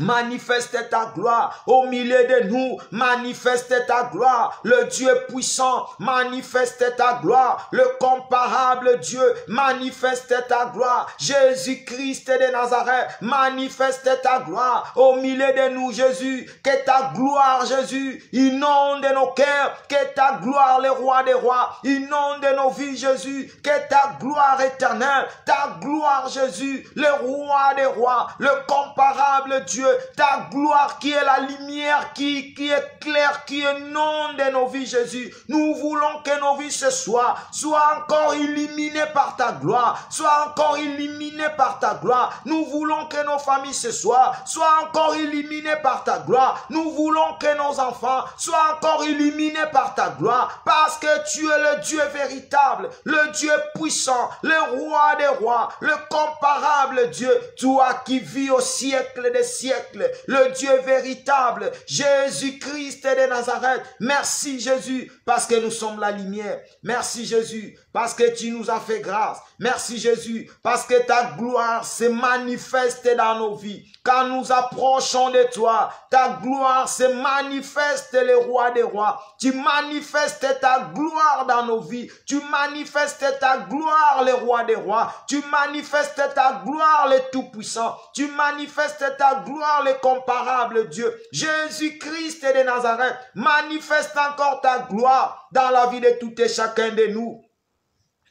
Speaker 2: Manifeste ta gloire au milieu de nous. Manifeste ta gloire, le Dieu puissant. Manifeste ta gloire, le comparable Dieu. Manifeste ta gloire, Jésus-Christ de Nazareth. Manifeste ta gloire au milieu de nous, Jésus. Que ta gloire, Jésus, inonde nos cœurs. Que ta gloire, le roi des rois, inonde nos vies, Jésus. Que ta gloire éternelle, ta gloire, Jésus, le roi des rois, le comparable Dieu. Ta gloire qui est la lumière, qui éclaire, qui inonde nos vies, Jésus. Nous voulons que nos vies ce soir soient encore illuminées par ta gloire. Soient encore illuminées par ta gloire. Nous voulons que nos familles ce soir soient encore illuminées par ta gloire. Nous voulons que nos enfants soient encore illuminés par ta gloire. Parce que tu es le Dieu véritable, le Dieu puissant, le roi des rois, le comparable Dieu. Toi qui vis au siècle des siècles. Le Dieu véritable, Jésus-Christ de Nazareth. Merci Jésus, parce que nous sommes la lumière. Merci Jésus, parce que tu nous as fait grâce. Merci Jésus, parce que ta gloire se manifeste dans nos vies. Quand nous approchons de toi, ta gloire se manifeste, le roi des rois. Tu manifestes ta gloire dans nos vies. Tu manifestes ta gloire, le roi des rois. Tu manifestes ta gloire, le tout-puissant. Tu manifestes ta gloire, le comparable Dieu. Jésus-Christ de Nazareth, manifeste encore ta gloire dans la vie de tout et chacun de nous.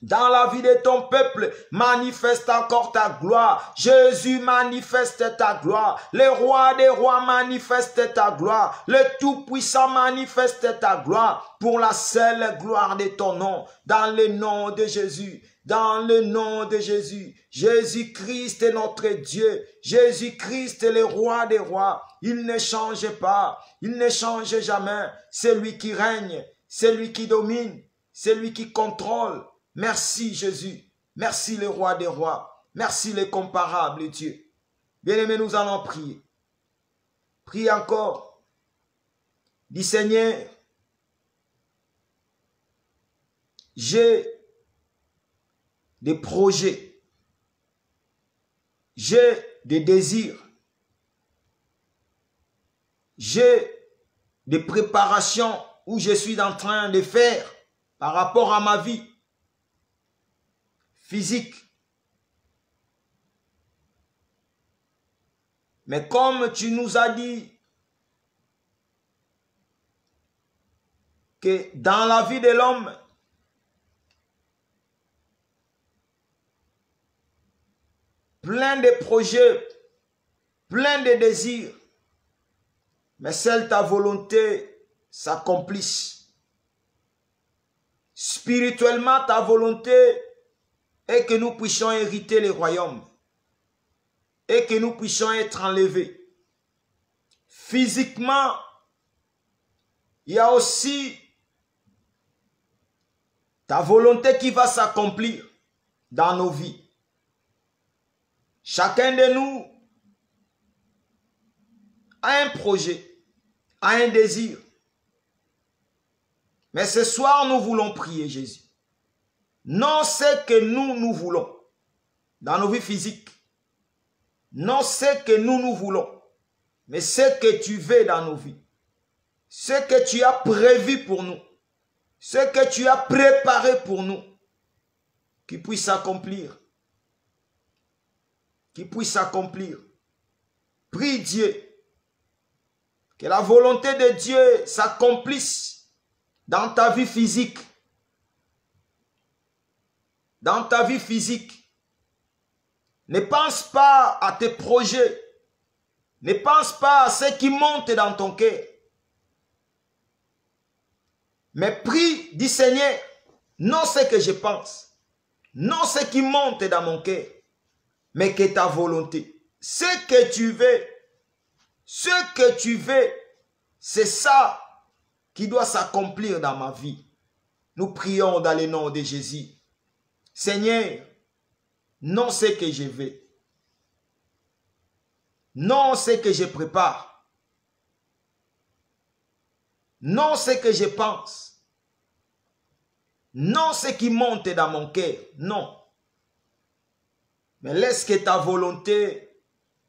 Speaker 2: Dans la vie de ton peuple, manifeste encore ta gloire. Jésus, manifeste ta gloire. Le roi des rois, manifeste ta gloire. Le Tout-Puissant, manifeste ta gloire. Pour la seule gloire de ton nom. Dans le nom de Jésus. Dans le nom de Jésus. Jésus-Christ est notre Dieu. Jésus-Christ est le roi des rois. Il ne change pas. Il ne change jamais. C'est lui qui règne. C'est lui qui domine. C'est lui qui contrôle. Merci Jésus, merci le roi des rois, merci le comparable Dieu. Bien-aimés, nous allons prier. Prie encore. Dis Seigneur, j'ai des projets, j'ai des désirs, j'ai des préparations où je suis en train de faire par rapport à ma vie physique. Mais comme tu nous as dit que dans la vie de l'homme, plein de projets, plein de désirs, mais seule ta volonté s'accomplisse. Spirituellement, ta volonté et que nous puissions hériter les royaumes et que nous puissions être enlevés. Physiquement, il y a aussi ta volonté qui va s'accomplir dans nos vies. Chacun de nous a un projet, a un désir. Mais ce soir, nous voulons prier Jésus. Non ce que nous voulons dans nos vies physiques. Non ce que nous voulons. Mais ce que tu veux dans nos vies. Ce que tu as prévu pour nous. Ce que tu as préparé pour nous. Qui puisse s'accomplir. Qui puisse s'accomplir. Prie Dieu. Que la volonté de Dieu s'accomplisse dans ta vie physique. Dans ta vie physique. Ne pense pas à tes projets. Ne pense pas à ce qui monte dans ton cœur. Mais prie, dis Seigneur, non ce que je pense. Non ce qui monte dans mon cœur. Mais que ta volonté. Ce que tu veux. Ce que tu veux. C'est ça qui doit s'accomplir dans ma vie. Nous prions dans le nom de Jésus. Seigneur, non ce que je veux. Non ce que je prépare. Non ce que je pense. Non ce qui monte dans mon cœur. Non. Mais laisse que ta volonté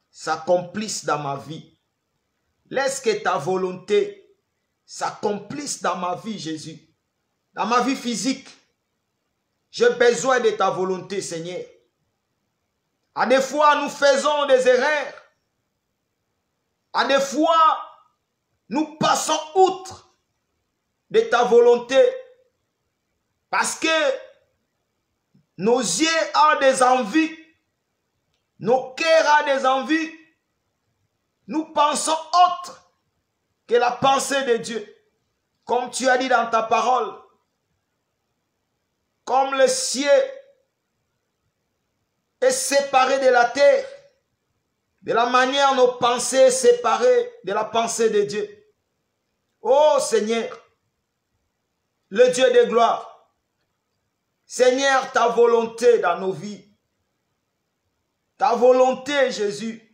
Speaker 2: s'accomplisse dans ma vie. Laisse que ta volonté s'accomplisse dans ma vie, Jésus. Dans ma vie physique. J'ai besoin de ta volonté, Seigneur. À des fois, nous faisons des erreurs. À des fois, nous passons outre de ta volonté. Parce que nos yeux ont des envies. Nos cœurs ont des envies. Nous pensons autre que la pensée de Dieu. Comme tu as dit dans ta parole. Comme le ciel est séparé de la terre. De la manière nos pensées séparées de la pensée de Dieu. Oh Seigneur, le Dieu de gloire. Seigneur, ta volonté dans nos vies. Ta volonté, Jésus.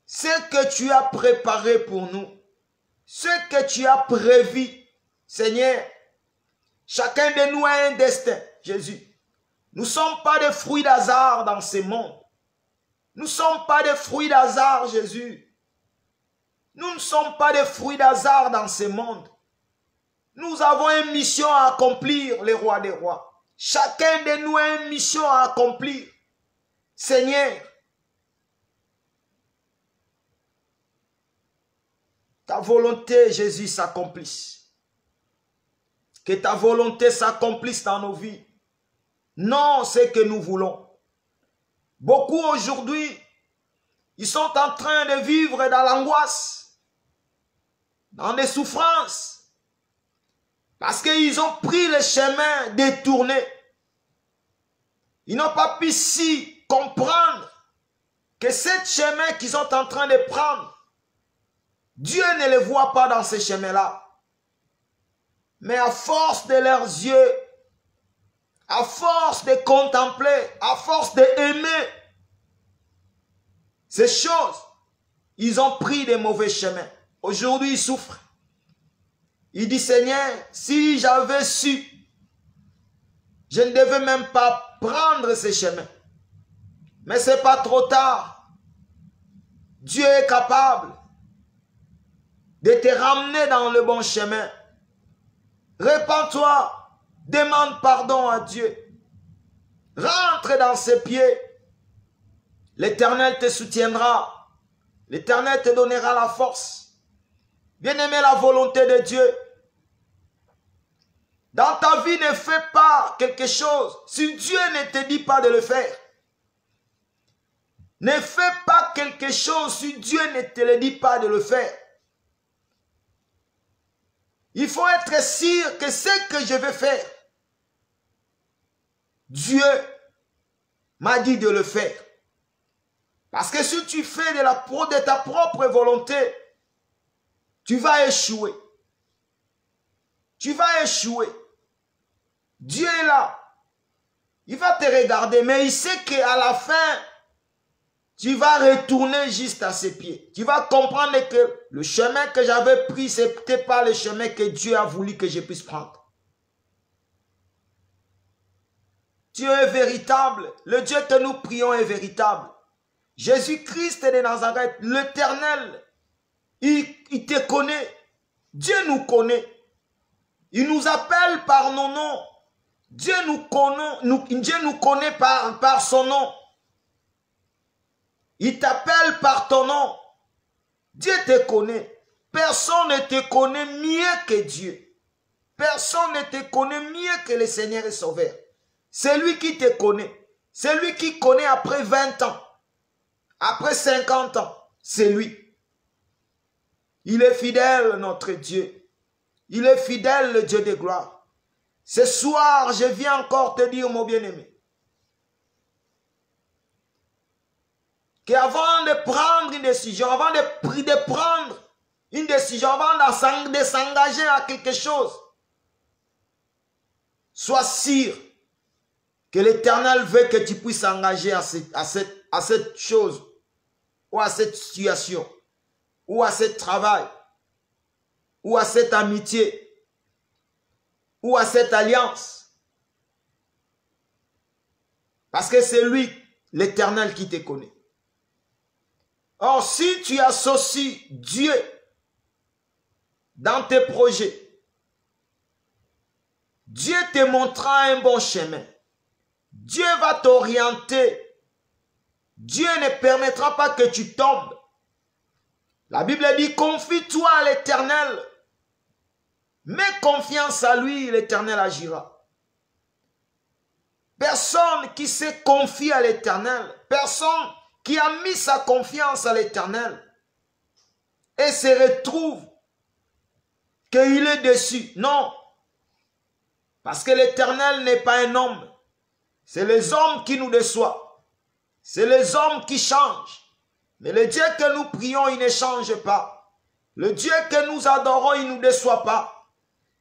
Speaker 2: Ce que tu as préparé pour nous. Ce que tu as prévu, Seigneur. Chacun de nous a un destin, Jésus. Nous ne sommes pas des fruits d'hasard dans ce monde. Nous ne sommes pas des fruits d'hasard, Jésus. Nous ne sommes pas des fruits d'hasard dans ce monde. Nous avons une mission à accomplir, les rois des rois. Chacun de nous a une mission à accomplir. Seigneur, ta volonté, Jésus, s'accomplisse. Que ta volonté s'accomplisse dans nos vies. Non, c'est que nous voulons. Beaucoup aujourd'hui, ils sont en train de vivre dans l'angoisse, dans des souffrances, parce qu'ils ont pris le chemin détourné. Ils n'ont pas pu si comprendre que ce chemin qu'ils sont en train de prendre, Dieu ne les voit pas dans ce chemin-là. Mais à force de leurs yeux, à force de contempler, à force d'aimer ces choses, ils ont pris des mauvais chemins. Aujourd'hui, ils souffrent. Ils disent, Seigneur, si j'avais su, je ne devais même pas prendre ces chemins. Mais ce n'est pas trop tard. Dieu est capable de te ramener dans le bon chemin. Répands-toi. Demande pardon à Dieu. Rentre dans ses pieds. L'Éternel te soutiendra. L'Éternel te donnera la force. Bien-aimé, la volonté de Dieu. Dans ta vie, ne fais pas quelque chose si Dieu ne te dit pas de le faire. Ne fais pas quelque chose si Dieu ne te le dit pas de le faire. Il faut être sûr que ce que je vais faire, Dieu m'a dit de le faire. Parce que si tu fais de ta propre volonté, tu vas échouer. Tu vas échouer. Dieu est là. Il va te regarder, mais il sait qu'à la fin, tu vas retourner juste à ses pieds. Tu vas comprendre que le chemin que j'avais pris, ce n'était pas le chemin que Dieu a voulu que je puisse prendre. Dieu est véritable. Le Dieu que nous prions est véritable. Jésus-Christ de Nazareth, l'Éternel, il te connaît. Dieu nous connaît. Il nous appelle par nos noms. Dieu nous connaît par son nom. Il t'appelle par ton nom. Dieu te connaît. Personne ne te connaît mieux que Dieu. Personne ne te connaît mieux que le Seigneur et Sauveur. C'est lui qui te connaît. C'est lui qui connaît après 20 ans. Après 50 ans. C'est lui. Il est fidèle, notre Dieu. Il est fidèle, le Dieu de gloire. Ce soir, je viens encore te dire, mon bien-aimé, qu'avant de prendre une décision, avant de prendre une décision, avant de s'engager à quelque chose, sois sûr que l'Éternel veut que tu puisses s'engager à cette chose, ou à cette situation, ou à ce travail, ou à cette amitié, ou à cette alliance. Parce que c'est lui, l'Éternel, qui te connaît. Or, si tu associes Dieu dans tes projets, Dieu te montrera un bon chemin. Dieu va t'orienter. Dieu ne permettra pas que tu tombes. La Bible dit, confie-toi à l'Éternel. Mets confiance à lui, l'Éternel agira. Personne qui s'est confié à l'Éternel, personne qui a mis sa confiance à l'Éternel et se retrouve qu'il est déçu. Non. Parce que l'Éternel n'est pas un homme. C'est les hommes qui nous déçoivent. C'est les hommes qui changent. Mais le Dieu que nous prions, il ne change pas. Le Dieu que nous adorons, il ne nous déçoit pas.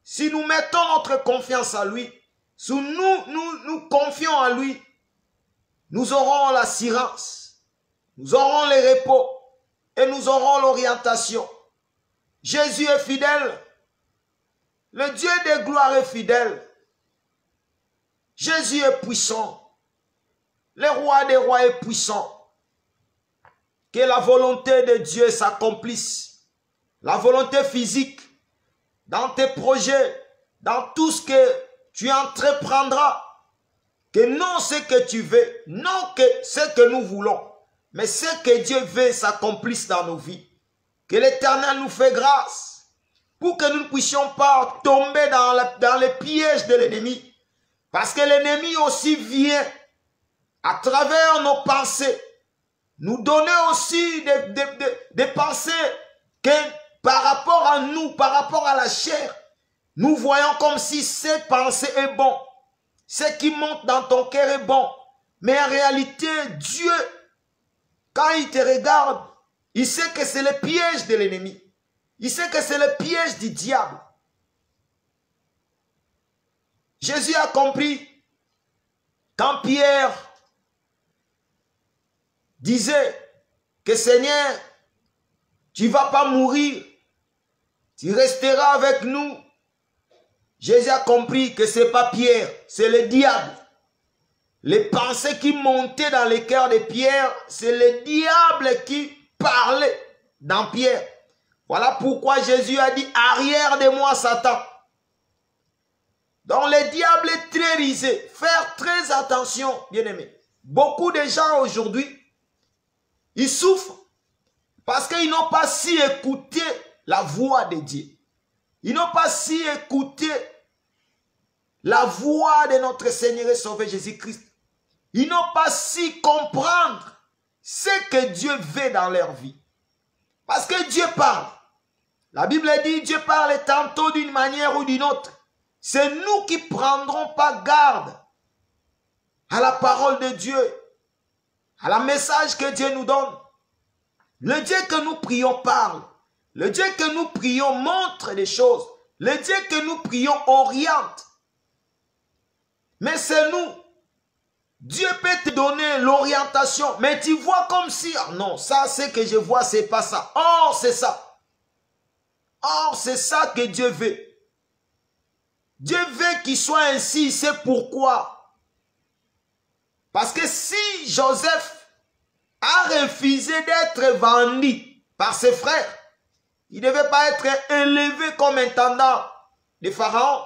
Speaker 2: Si nous mettons notre confiance à lui, si nous confions à lui, nous aurons l'assurance, nous aurons le repos et nous aurons l'orientation. Jésus est fidèle. Le Dieu de gloire est fidèle. Jésus est puissant. Le roi des rois est puissant. Que la volonté de Dieu s'accomplisse. La volonté physique, dans tes projets, dans tout ce que tu entreprendras. Que non ce que tu veux, non que ce que nous voulons, mais ce que Dieu veut s'accomplisse dans nos vies. Que l'Éternel nous fait grâce pour que nous ne puissions pas tomber dans les pièges de l'ennemi. Parce que l'ennemi aussi vient à travers nos pensées nous donner aussi des pensées que par rapport à nous, par rapport à la chair, nous voyons comme si cette pensée est bon. Ce qui monte dans ton cœur est bon. Mais en réalité, Dieu, quand il te regarde, il sait que c'est le piège de l'ennemi. Il sait que c'est le piège du diable. Jésus a compris quand Pierre disait que Seigneur, tu ne vas pas mourir, tu resteras avec nous. Jésus a compris que ce n'est pas Pierre, c'est le diable. Les pensées qui montaient dans le cœur de Pierre, c'est le diable qui parlait dans Pierre. Voilà pourquoi Jésus a dit, arrière de moi Satan. Donc le diable est très risé. Faire très attention, bien-aimés. Beaucoup de gens aujourd'hui, ils souffrent parce qu'ils n'ont pas su écouter la voix de Dieu. Ils n'ont pas su écouter la voix de notre Seigneur et Sauveur Jésus-Christ. Ils n'ont pas su comprendre ce que Dieu veut dans leur vie. Parce que Dieu parle. La Bible dit, Dieu parle tantôt d'une manière ou d'une autre. C'est nous qui ne prendrons pas garde à la parole de Dieu, à la message que Dieu nous donne. Le Dieu que nous prions parle. Le Dieu que nous prions montre des choses. Le Dieu que nous prions oriente. Mais c'est nous. Dieu peut te donner l'orientation, mais tu vois comme si, ah non, ça c'est que je vois, c'est pas ça. Or, c'est ça. Or, c'est ça que Dieu veut. Dieu veut qu'il soit ainsi, c'est pourquoi. Parce que si Joseph a refusé d'être vendu par ses frères, il ne devait pas être élevé comme intendant de Pharaon.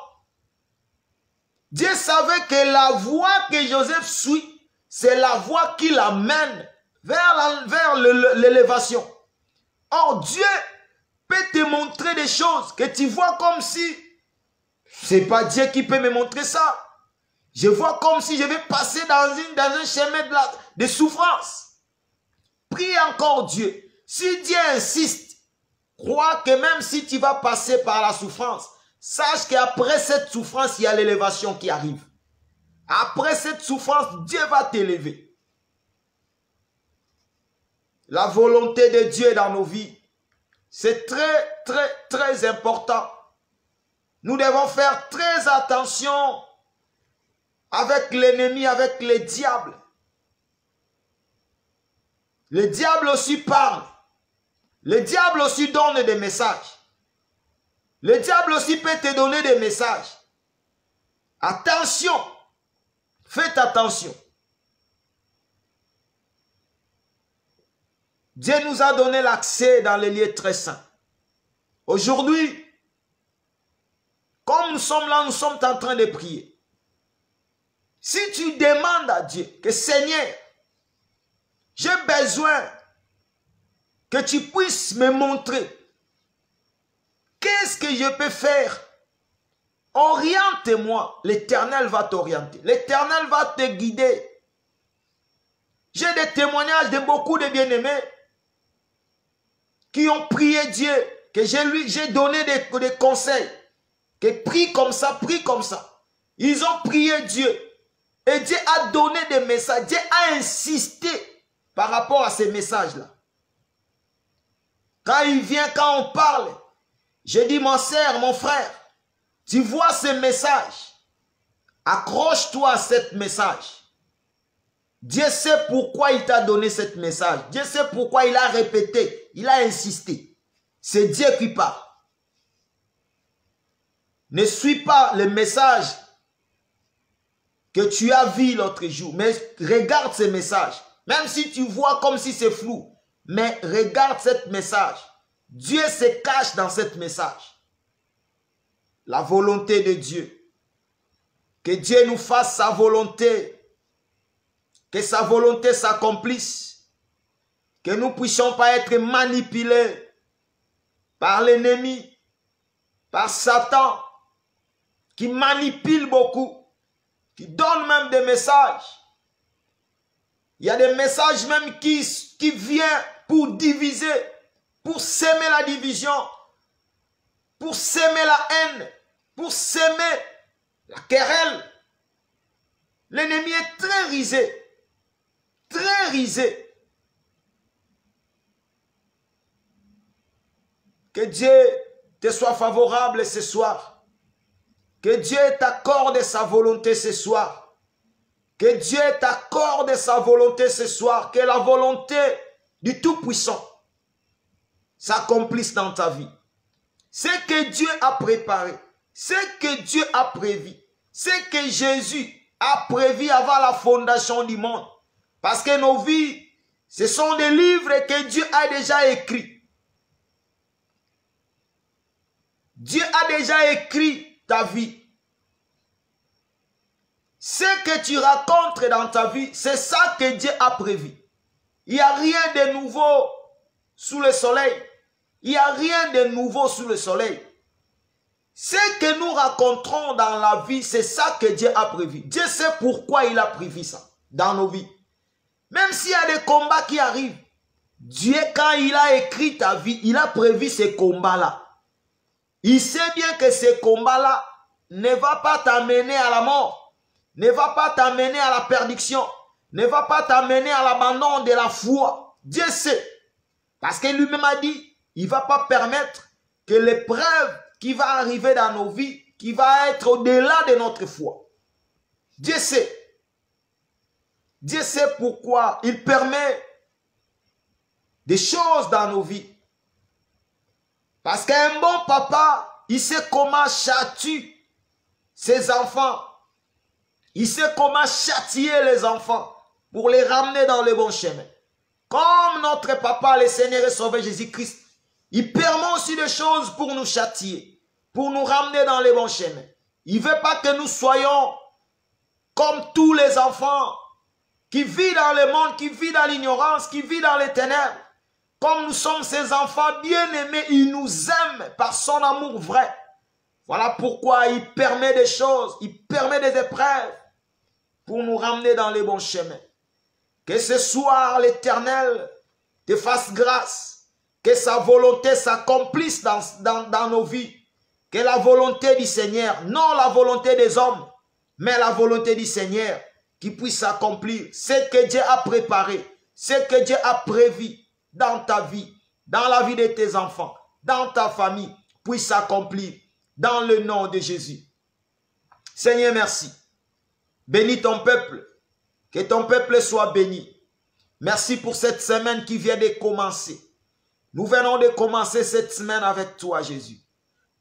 Speaker 2: Dieu savait que la voie que Joseph suit, c'est la voie qui l'amène vers l'élévation. Or, Dieu peut te montrer des choses que tu vois comme si c'est pas Dieu qui peut me montrer ça. Je vois comme si je vais passer dans un chemin de souffrance. Prie encore Dieu. Si Dieu insiste, crois que même si tu vas passer par la souffrance, sache qu'après cette souffrance, il y a l'élévation qui arrive. Après cette souffrance, Dieu va t'élever. La volonté de Dieu dans nos vies, c'est très, très, très important. Nous devons faire très attention avec l'ennemi, avec le diable. Le diable aussi parle. Le diable aussi donne des messages. Le diable aussi peut te donner des messages. Attention. Faites attention. Dieu nous a donné l'accès dans les lieux très saints. Aujourd'hui, comme nous sommes là, nous sommes en train de prier. Si tu demandes à Dieu que Seigneur, j'ai besoin que tu puisses me montrer qu'est-ce que je peux faire. Oriente-moi. L'Éternel va t'orienter. L'Éternel va te guider. J'ai des témoignages de beaucoup de bien-aimés qui ont prié Dieu, que j'ai donné des conseils, que prie comme ça, prie comme ça. Ils ont prié Dieu. Et Dieu a donné des messages. Dieu a insisté par rapport à ces messages-là. Quand il vient, quand on parle, je dis, mon sœur, mon frère, tu vois ce message, accroche-toi à ce message. Dieu sait pourquoi il t'a donné ce message. Dieu sait pourquoi il a répété, il a insisté. C'est Dieu qui parle. Ne suis pas le message que tu as vu l'autre jour, mais regarde ce message. Même si tu vois comme si c'est flou, mais regarde ce message. Dieu se cache dans ce message. La volonté de Dieu. Que Dieu nous fasse sa volonté. Que sa volonté s'accomplisse. Que nous ne puissions pas être manipulés par l'ennemi, par Satan, qui manipule beaucoup, qui donne même des messages. Il y a des messages même qui viennent pour diviser, pour s'aimer la division, pour s'aimer la haine, pour s'aimer la querelle. L'ennemi est très risé. Très risé. Que Dieu te soit favorable ce soir. Que Dieu t'accorde sa volonté ce soir. Que Dieu t'accorde sa volonté ce soir. Que la volonté du Tout-Puissant s'accomplisse dans ta vie. Ce que Dieu a préparé, ce que Dieu a prévu, ce que Jésus a prévu avant la fondation du monde. Parce que nos vies, ce sont des livres que Dieu a déjà écrits. Dieu a déjà écrit ta vie. Ce que tu racontes dans ta vie, c'est ça que Dieu a prévu. Il n'y a rien de nouveau sous le soleil. Il n'y a rien de nouveau sous le soleil. Ce que nous raconterons dans la vie, c'est ça que Dieu a prévu. Dieu sait pourquoi il a prévu ça dans nos vies. Même s'il y a des combats qui arrivent, Dieu, quand il a écrit ta vie, il a prévu ces combats-là. Il sait bien que ces combats-là ne vont pas t'amener à la mort, ne vont pas t'amener à la perdition, ne vont pas t'amener à l'abandon de la foi. Dieu sait. Parce que lui-même a dit, il ne va pas permettre que l'épreuve qui va arriver dans nos vies, qui va être au-delà de notre foi. Dieu sait. Dieu sait pourquoi il permet des choses dans nos vies. Parce qu'un bon papa, il sait comment châtier ses enfants. Il sait comment châtier les enfants pour les ramener dans le bon chemin. Comme notre papa, le Seigneur et Sauveur Jésus-Christ, il permet aussi des choses pour nous châtier, pour nous ramener dans le bon chemin. Il ne veut pas que nous soyons comme tous les enfants qui vivent dans le monde, qui vivent dans l'ignorance, qui vivent dans les ténèbres. Comme nous sommes ses enfants bien-aimés, il nous aime par son amour vrai. Voilà pourquoi il permet des choses, il permet des épreuves pour nous ramener dans les bons chemins. Que ce soir, l'Éternel te fasse grâce, que sa volonté s'accomplisse dans nos vies. Que la volonté du Seigneur, non la volonté des hommes, mais la volonté du Seigneur, qui puisse s'accomplir. Ce que Dieu a préparé, ce que Dieu a prévu dans ta vie, dans la vie de tes enfants, dans ta famille, puisse s'accomplir dans le nom de Jésus. Seigneur, merci. Bénis ton peuple. Que ton peuple soit béni. Merci pour cette semaine qui vient de commencer. Nous venons de commencer cette semaine avec toi, Jésus.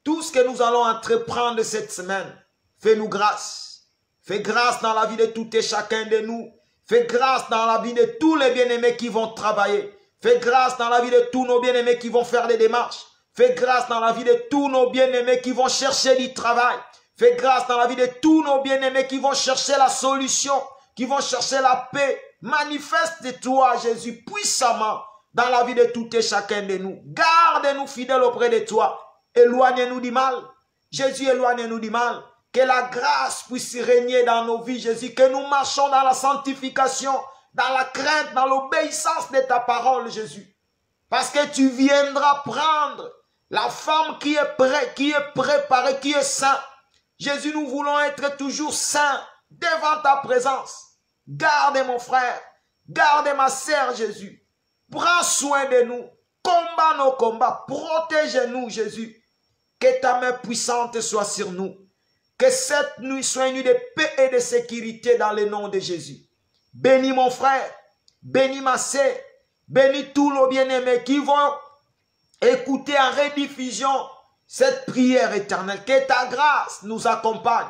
Speaker 2: Tout ce que nous allons entreprendre cette semaine, fais-nous grâce. Fais grâce dans la vie de tout et chacun de nous. Fais grâce dans la vie de tous les bien-aimés qui vont travailler. Fais grâce dans la vie de tous nos bien-aimés qui vont faire des démarches. Fais grâce dans la vie de tous nos bien-aimés qui vont chercher du travail. Fais grâce dans la vie de tous nos bien-aimés qui vont chercher la solution, qui vont chercher la paix. Manifeste-toi, Jésus, puissamment dans la vie de tout et chacun de nous. Garde-nous fidèles auprès de toi. Éloigne-nous du mal. Jésus, éloigne-nous du mal. Que la grâce puisse régner dans nos vies, Jésus. Que nous marchons dans la sanctification, dans la crainte, dans l'obéissance de ta parole, Jésus. Parce que tu viendras prendre la femme qui est prête, qui est préparée, qui est sainte. Jésus, nous voulons être toujours saints devant ta présence. Garde mon frère, garde ma sœur, Jésus. Prends soin de nous. Combat nos combats. Protège-nous, Jésus. Que ta main puissante soit sur nous. Que cette nuit soit une nuit de paix et de sécurité dans le nom de Jésus. Bénis mon frère. Bénis ma sœur. Bénis tous nos bien-aimés qui vont écouter en rediffusion cette prière éternelle. Que ta grâce nous accompagne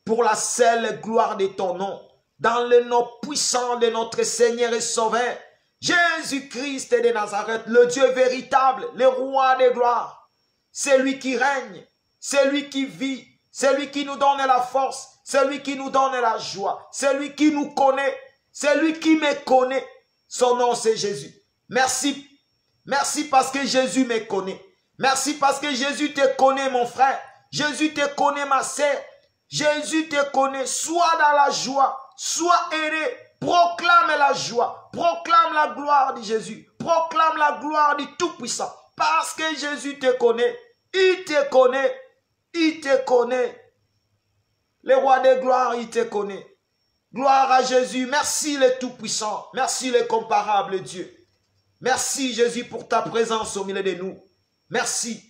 Speaker 2: pour la seule gloire de ton nom. Dans le nom puissant de notre Seigneur et Sauveur, Jésus-Christ de Nazareth, le Dieu véritable, le roi de gloire. C'est lui qui règne, c'est lui qui vit, c'est lui qui nous donne la force, c'est lui qui nous donne la joie, c'est lui qui nous connaît, c'est lui qui me connaît. Son nom c'est Jésus. Merci. Merci parce que Jésus me connaît. Merci parce que Jésus te connaît mon frère. Jésus te connaît ma sœur. Jésus te connaît. Sois dans la joie. Sois heureux. Proclame la joie. Proclame la gloire de Jésus. Proclame la gloire du Tout-Puissant. Parce que Jésus te connaît. Il te connaît. Il te connaît. Le roi de gloire, il te connaît. Gloire à Jésus. Merci le Tout-Puissant. Merci le comparable Dieu. Merci Jésus pour ta présence au milieu de nous. Merci.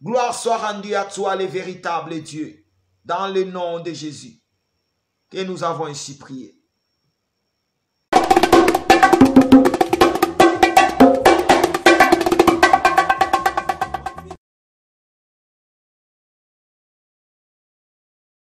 Speaker 2: Gloire soit rendue à toi le véritable Dieu. Dans le nom de Jésus. Que nous avons ainsi prié.